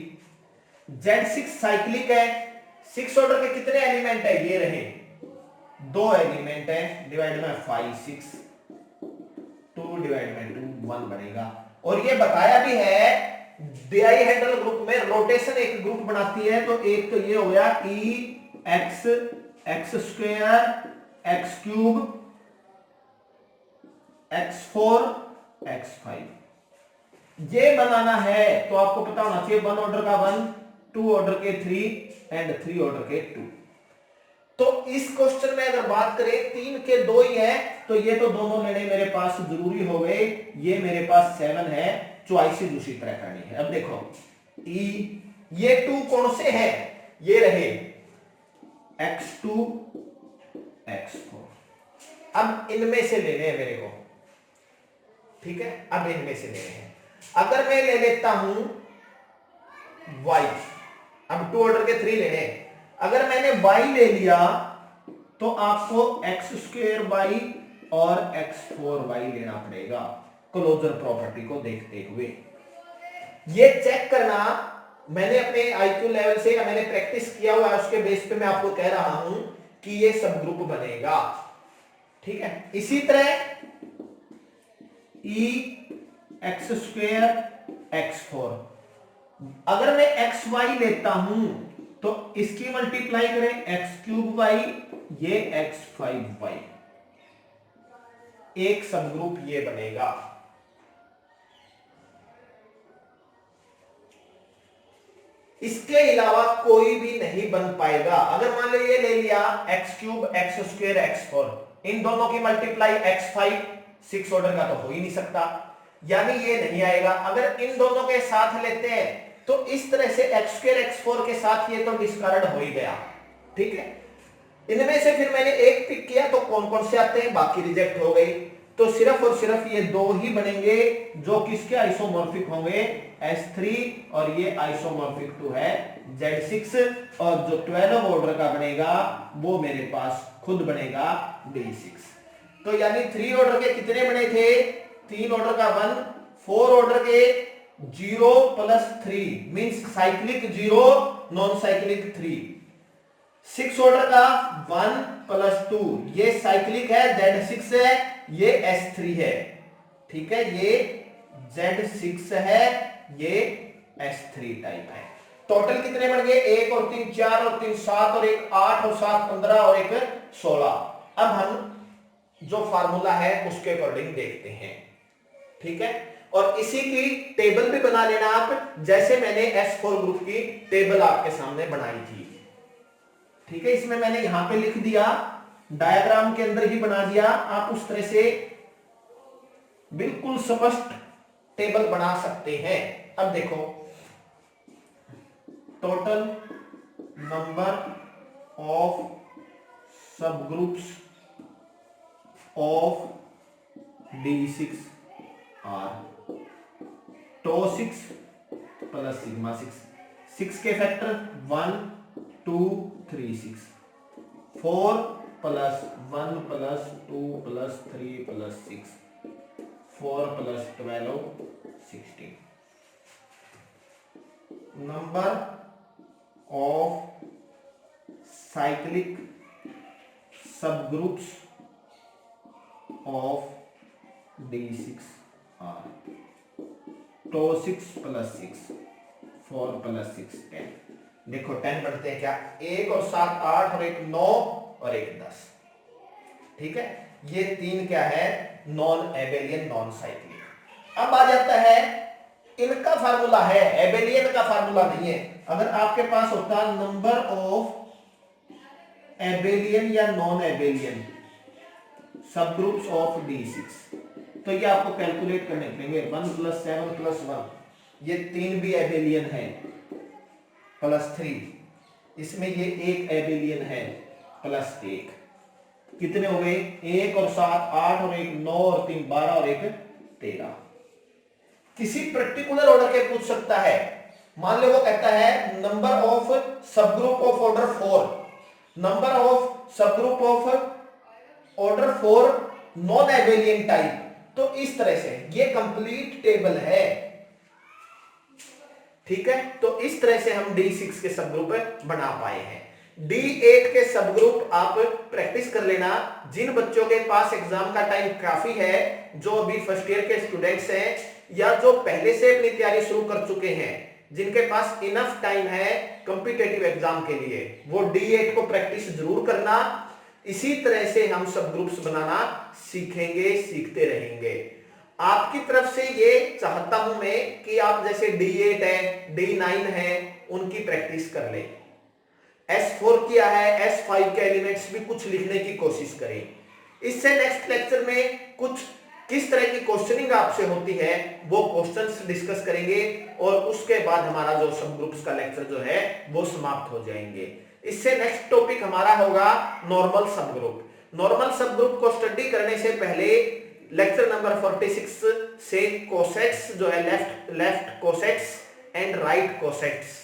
Z6 साइक्लिक है, 6 ऑर्डर के कितने एलिमेंट है, ये रहे 2 एलिमेंट है, डिवाइड बाय 5 6, 2 डिवाइड बाय 2 1 बनेगा। और ये बताया भी है डाइहेड्रल ग्रुप में रोटेशन एक ग्रुप बनाती है, तो एक तो ये हो गया E X x square x cube x4 x5, ये बनाना है तो आपको पता होना चाहिए 1 ऑर्डर का 1, 2 ऑर्डर के 3 एंड 3 ऑर्डर के 2। तो इस क्वेश्चन में अगर बात करें 3 के 2 ही है, तो ये तो दोनों लेने मेरे पास जरूरी हो गए, ये मेरे पास 7 है, चॉइसेस उसी तरह करनी है। अब देखो ये 2 कौन से हैं, ये रहे x2 x4, अब इनमें से लेने हैं मेरे को, ठीक है। अब इनमें से लेने हैं, अगर मैं ले लेता हूं y, अब 2 ऑर्डर के 3 लेने हैं, अगर मैंने y ले लिया तो आपको एक्स स्क्वायर वाई और x4y लेना पड़ेगा, क्लोजर प्रॉपर्टी को देखते हुए। ये चेक करना मैंने अपने आईक्यू लेवल से या मैंने प्रैक्टिस किया हुआ है उसके बेस पे मैं आपको कह रहा हूं कि ये सब ग्रुप बनेगा। ठीक है, इसी तरह ई एक्स स्क्वेयर एक्स फोर, अगर मैं एक्स वाई लेता हूं तो इसकी मल्टीप्लाई करें एक्स क्यूब वाई, ये एक्स फाइव वाई, एक सब ग्रुप ये बनेगा। इसके अलावा कोई भी नहीं बन पाएगा। अगर मान लो ये ले लिया X cube X square X four, इन दोनों की multiply X five, six order का तो हो ही नहीं सकता, यानी ये नहीं आएगा। अगर इन दोनों के साथ लेते हैं तो इस तरह से एक्स स्क्वेयर एक्स फोर के साथ ये तो डिस्कार्ड हो ही गया। ठीक है, इनमें से फिर मैंने एक पिक किया तो कौन कौन से आते हैं, बाकी रिजेक्ट हो गई। तो सिर्फ और सिर्फ ये दो ही बनेंगे जो किसके आइसोमॉर्फिक होंगे, S3, और ये आइसोमॉर्फिक टू है Z6, और जो 12 ऑर्डर का बनेगा वो मेरे पास खुद बनेगा D6। तो यानी 3 ऑर्डर के कितने बने थे, 3 ऑर्डर का 1, 4 ऑर्डर के 0 plus 3 means cyclic 0 non cyclic 3, 6 order का 1 प्लस 2, ये साइक्लिक है Z6 है, ये S3 है। ठीक है, ये Z6 है, ये S3 टाइप है। टोटल कितने बन गए, 1 और 3 4 और 3 7 और 1 8 और 7 15 और 1 16। अब हम जो फार्मूला है उसके अकॉर्डिंग देखते हैं। ठीक है, और इसी की टेबल भी बना लेना आप, जैसे मैंने S4 ग्रुप की टेबल आपके सामने बनाई थी। ठीक है, इसमें मैंने यहां पे लिख दिया, डायग्राम के अंदर ही बना दिया, आप उस तरह से बिल्कुल स्पष्ट टेबल बना सकते हैं। अब देखो, total number of sub groups of D6 are tau 6 plus sigma 6, 6 के factor 1 2 3 6, 4 plus 1 plus 2 plus 3 plus 6, 4 plus 12 16। Number of cyclic subgroups of D6 are tau 6 plus 6, 4 plus 6 10। देखो 10 बढ़ते हैं क्या, 1 और 7 8 और 1 9 और 1 10। ठीक है, ये 3 क्या है, नॉन एबेलियन नॉन साइक्लिक। अब आ जाता है इनका फार्मूला है, एबेलियन का फार्मूला नहीं है। अगर आपके पास होता नंबर ऑफ एबेलियन या नॉन एबेलियन सब ग्रुप्स ऑफ D6, तो ये आपको कैलकुलेट करने पड़ेंगे। 1 प्लस 7 प्लस 1, ये 3 भी एबेलियन है, प्लस 3, इसमें ये एक एबेलियन है, प्लस 1, कितने हो गए, 1 और 7 8 और 1 9 और 3 12 और 1 13। किसी पर्टिकुलर ऑर्डर के पूछ सकता है, मान लो वो कहता है number of sub group of order 4, number of sub group of order 4 non abelian type. तो इस तरह से ये कंप्लीट टेबल है। ठीक है, तो इस तरह से हम D6 के सब ग्रुप बना पाए हैं। D8 के सब ग्रुप आप प्रैक्टिस कर लेना। जिन बच्चों के पास एग्जाम का टाइम काफी है, जो अभी फर्स्ट ईयर के स्टूडेंट्स हैं या जो पहले से अपनी तैयारी शुरू कर चुके हैं, जिनके पास इनफ टाइम है कॉम्पिटिटिव एग्जाम के लिए, वो D8 को प्रैक्टिस जरूर करना। इसी तरह से हम सब ग्रुप्स बनाना सीखेंगे, सीखते रहेंगे। आपकी तरफ से ये चाहता हूं मैं कि आप जैसे D8 है D9 है उनकी प्रैक्टिस कर लें, S4 किया है S5 के एलिमेंट्स भी कुछ लिखने की कोशिश करें। इससे नेक्स्ट लेक्चर में कुछ किस तरह की क्वेश्चनिंग आपसे होती है वो क्वेश्चंस डिस्कस करेंगे, और उसके बाद हमारा जो सब ग्रुप्स का लेक्चर जो है वो समाप्त हो जाएंगे। इससे नेक्स्ट टॉपिक हमारा होगा नॉर्मल सब ग्रुप। नॉर्मल सब ग्रुप को स्टडी करने से पहले लेक्चर नंबर 46 से कोसेट्स जो है left cosets and right cosets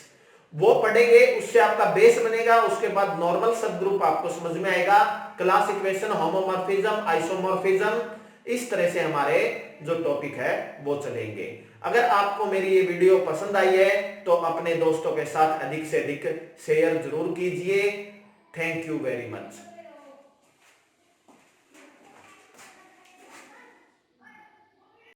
वो पढ़ेंगे, उससे आपका बेस बनेगा। उसके बाद नॉर्मल सब ग्रुप आपको समझ में आएगा, क्लास इक्वेशन, होमोमॉर्फिज्म, आइसोमॉर्फिज्म, इस तरह से हमारे जो टॉपिक है वो चलेंगे। अगर आपको मेरी ये वीडियो पसंद आई है तो अपने दोस्तों के साथ अधिक से अधिक शेयर जरूर कीजिए। Thank you very much.